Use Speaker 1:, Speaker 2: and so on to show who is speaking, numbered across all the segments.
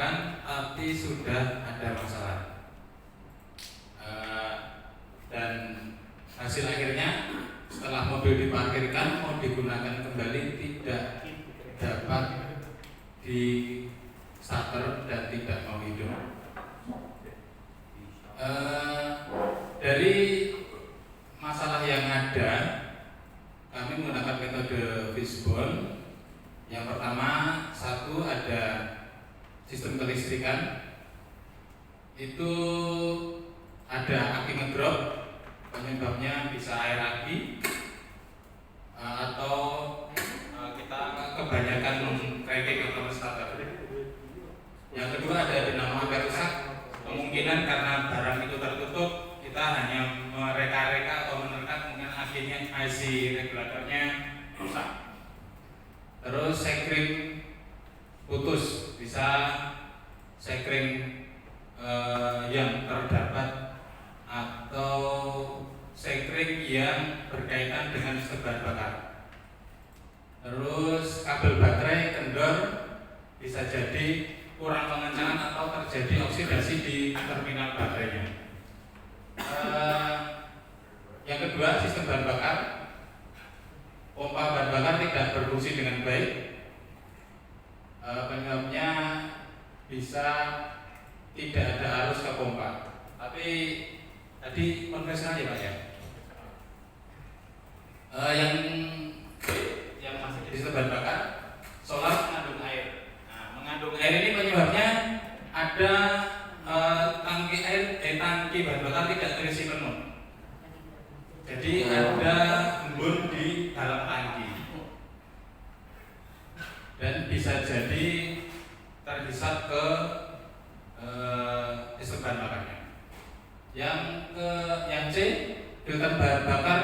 Speaker 1: jalan tapi sudah ada masalah. Dan hasil akhirnya setelah mobil diparkirkan mau digunakan kembali tidak dapat di starter dan tidak mau hidup. Dari masalah yang ada, kami menggunakan metode fishbone. Yang pertama, satu ada sistem kelistrikan, itu ada aki ngedrop, penyebabnya bisa air aki atau kita kebanyakan cranking atau starter. Yang kedua ada dinamo ampere rusak, kemungkinan karena barang itu tertutup kita hanya mereka-reka atau menekan, mungkin akhirnya IC regulatornya rusak. Terus sekring putus, bisa sekring yang terdapat atau sekring yang berkaitan dengan sistem bahan bakar. Terus kabel baterai kendor, bisa jadi kurang pengencangan atau terjadi oksidasi di terminal baterainya. Yang kedua, sistem bahan bakar, pompa bahan bakar tidak berfungsi dengan baik. Penyebabnya bisa tidak ada arus ke pompa. Tapi tadi konvensional ya Pak ya. Yang masih di sistem bahan bakar, solar mengandung air. Nah, mengandung air ini penyebabnya ada tangki bahan bakar tidak terisi penuh. Jadi ada embun di dalam tangki dan bisa jadi terhisap ke sistem bahan bakarnya. Yang C, filter bahan bakar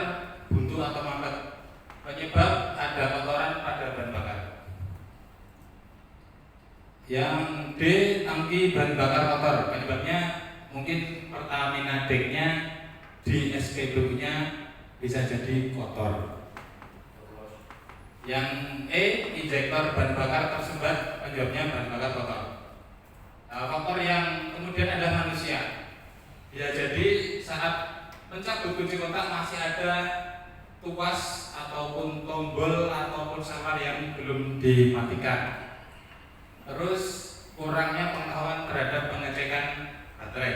Speaker 1: buntu atau mampet, penyebab ada kotoran pada bahan bakar. Yang D, tangki bahan bakar kotor, penyebabnya mungkin Pertamina decknya di SPBU-nya bisa jadi kotor. Yang E, injektor bahan bakar tersumbat, penyebabnya bahan bakar kotor. Faktor yang kemudian ada manusia, bisa jadi saat mencabut kunci kontak masih ada tuas ataupun tombol ataupun samar yang belum dimatikan. Terus kurangnya pengetahuan terhadap pengecekan baterai.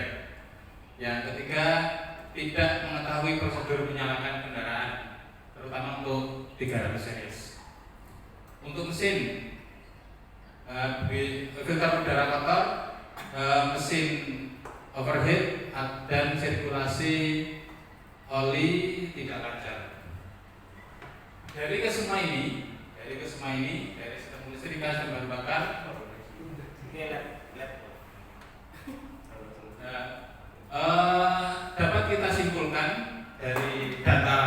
Speaker 1: Yang ketiga, tidak mengetahui prosedur menyalakan kendaraan, terutama untuk 300 series. Untuk mesin, filter udara kotor, mesin overheat dan sirkulasi oli tidak lancar. Dari kesemua ini, dari sistem listrikan dan bahan bakar, dapat kita simpulkan dari data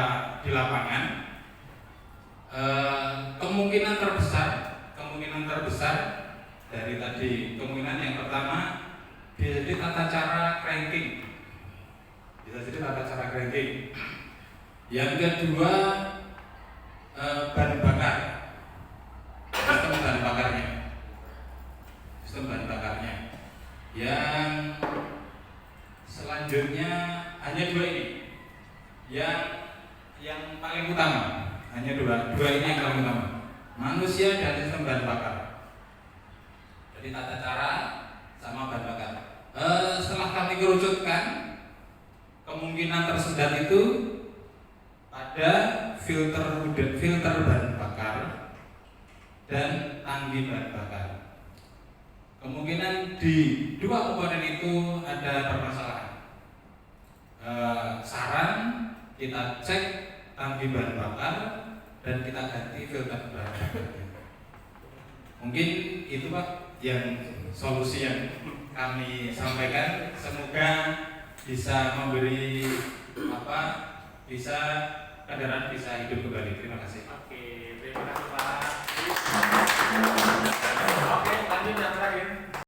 Speaker 1: di lapangan, kemungkinan terbesar dari tadi, kemungkinan yang pertama bisa jadi tata cara cranking, yang kedua bahan bakar, sistem bahan bakarnya, yang selanjutnya hanya dua ini yang paling utama, hanya dua ini yang paling utama, manusia dan sistem bahan bakar. Jadi tata cara sama bahan bakar. Setelah kami kerucutkan, kemungkinan tersendat itu pada filter bahan bakar dan tangki bahan bakar. Kemungkinan di dua komponen itu ada permasalahan. Saran kita cek tangki bahan bakar dan kita ganti filter bahan bakarnya. Mungkin itu Pak yang solusi yang kami sampaikan. Semoga bisa memberi kendaraan bisa hidup kembali. Terima kasih.
Speaker 2: Oke, terima kasih Pak. Oke, lanjut yang terakhir.